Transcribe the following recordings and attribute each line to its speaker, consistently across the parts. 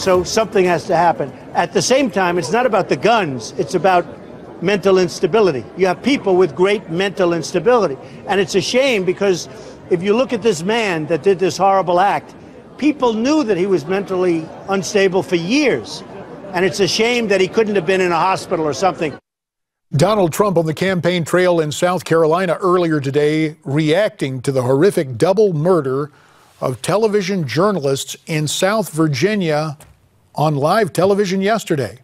Speaker 1: So something has to happen. At the same time, it's not about the guns. It's about mental instability. You have people with great mental instability. And it's a shame because if you look at this man that did this horrible act, people knew that he was mentally unstable for years. And it's a shame that he couldn't have been in a hospital or something.
Speaker 2: Donald Trump on the campaign trail in South Carolina earlier today, reacting to the horrific double murder of television journalists in South Virginia on live television yesterday.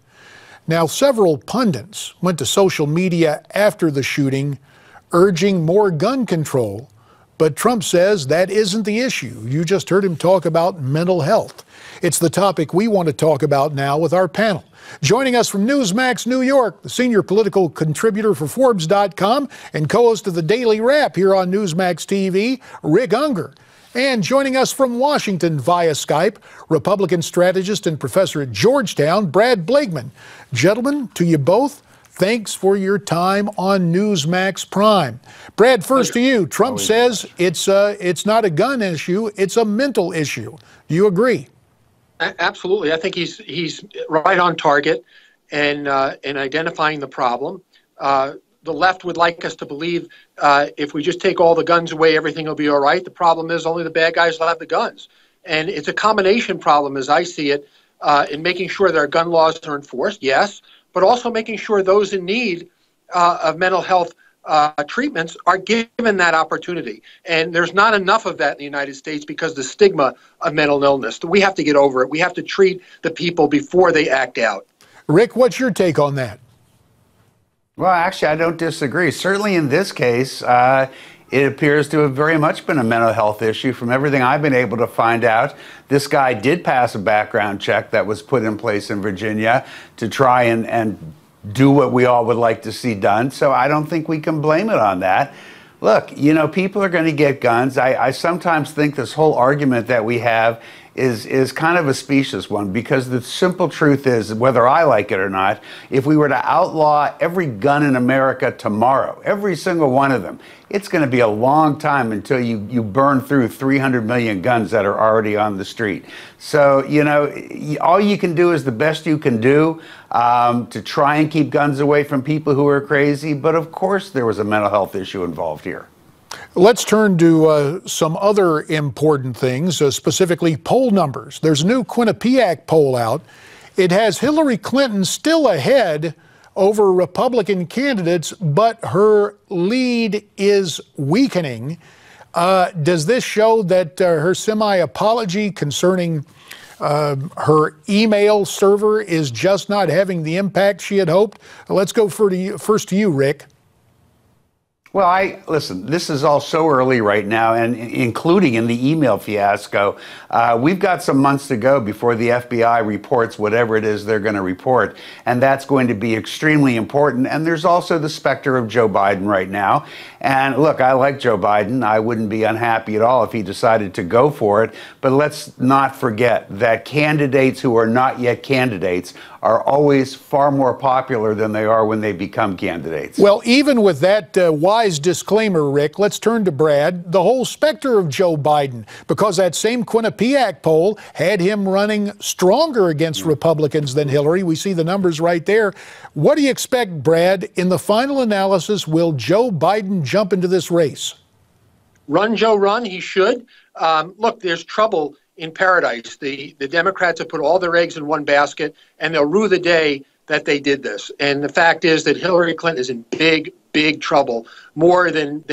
Speaker 2: Now, several pundits went to social media after the shooting, urging more gun control. But Trump says that isn't the issue. You just heard him talk about mental health. It's the topic we want to talk about now with our panel. Joining us from Newsmax, New York, the senior political contributor for Forbes.com and co-host of the Daily Wrap here on Newsmax TV, Rick Ungar. And joining us from Washington via Skype, Republican strategist and professor at Georgetown, Brad Blakeman. Gentlemen, to you both, thanks for your time on Newsmax Prime. Brad, first to you. Trump says it's not a gun issue, it's a mental issue. Do you agree?
Speaker 3: Absolutely. I think he's right on target and in identifying the problem. The left would like us to believe if we just take all the guns away, everything will be all right. The problem is only the bad guys will have the guns. And it's a combination problem, as I see it, in making sure that our gun laws are enforced, yes, but also making sure those in need of mental health treatments are given that opportunity. And there's not enough of that in the United States because the stigma of mental illness. We have to get over it. We have to treat the people before they act out.
Speaker 2: Rick, what's your take on that?
Speaker 4: Well, actually, I don't disagree. Certainly in this case, it appears to have very much been a mental health issue. From everything I've been able to find out, this guy did pass a background check that was put in place in Virginia to try and do what we all would like to see done. So I don't think we can blame it on that. Look, you know, people are going to get guns. I sometimes think this whole argument that we have is kind of a specious one, because the simple truth is, whether I like it or not, if we were to outlaw every gun in America tomorrow, every single one of them, it's going to be a long time until you burn through 300 million guns that are already on the street. So, you know, all you can do is the best you can do to try and keep guns away from people who are crazy. But of course, there was a mental health issue involved here.
Speaker 2: Let's turn to some other important things, specifically poll numbers. There's a new Quinnipiac poll out. It has Hillary Clinton still ahead over Republican candidates, but her lead is weakening. Does this show that her semi-apology concerning her email server is just not having the impact she had hoped? Let's go first to you, Rick.
Speaker 4: Well, listen, this is all so early right now, and including in the email fiasco. We've got some months to go before the FBI reports whatever it is they're going to report, and that's going to be extremely important. And there's also the specter of Joe Biden right now. And look, I like Joe Biden. I wouldn't be unhappy at all if he decided to go for it. But let's not forget that candidates who are not yet candidates are always far more popular than they are when they become candidates.
Speaker 2: Well, even with that wise disclaimer, Rick, let's turn to Brad. The whole specter of Joe Biden, because that same Quinnipiac poll had him running stronger against Republicans than Hillary. We see the numbers right there. What do you expect, Brad? In the final analysis, will Joe Biden jump into this race?
Speaker 3: Run, Joe, run. He should. Look, there's trouble in paradise. The Democrats have put all their eggs in one basket, and they'll rue the day that they did this. And the fact is that Hillary Clinton is in big trouble, more than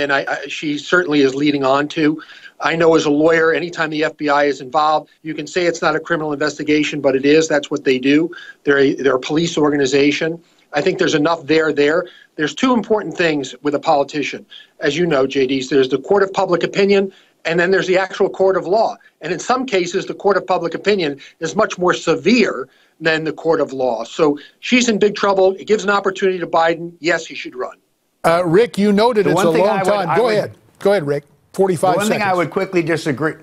Speaker 3: she certainly is leading on to. I know as a lawyer, anytime the FBI is involved, you can say it's not a criminal investigation, but it is. That's what they do. They're a police organization. I think there's enough there. There's two important things with a politician. As you know, JD, there's the court of public opinion, and then there's the actual court of law. And in some cases, the court of public opinion is much more severe than the court of law. So she's in big trouble. It gives an opportunity to Biden. Yes, he should run.
Speaker 2: Rick, you noted it's a long time. Go ahead, Rick. 45 seconds.
Speaker 4: One thing I would quickly disagree.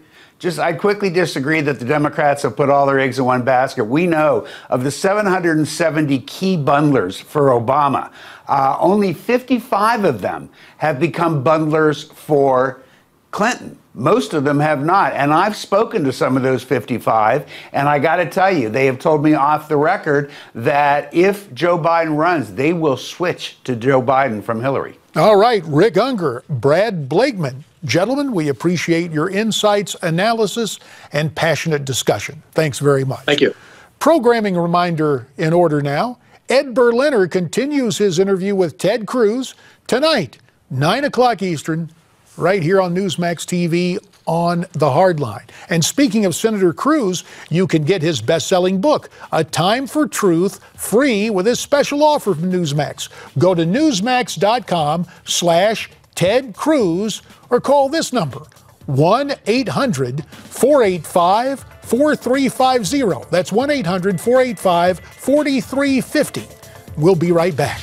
Speaker 4: I quickly disagree that the Democrats have put all their eggs in one basket. We know of the 770 key bundlers for Obama, only 55 of them have become bundlers for Clinton. Most of them have not. And I've spoken to some of those 55, and I got to tell you, they have told me off the record that if Joe Biden runs, they will switch to Joe Biden from Hillary.
Speaker 2: All right, Rick Ungar, Brad Blakeman. Gentlemen, we appreciate your insights, analysis, and passionate discussion. Thanks very much.
Speaker 3: Thank you.
Speaker 2: Programming reminder in order now. Ed Berliner continues his interview with Ted Cruz tonight, 9 o'clock Eastern, right here on Newsmax TV on The Hardline. And speaking of Senator Cruz, you can get his best-selling book, A Time for Truth, free with his special offer from Newsmax. Go to newsmax.com/Ted Cruz or call this number, 1-800-485-4350. That's 1-800-485-4350. We'll be right back.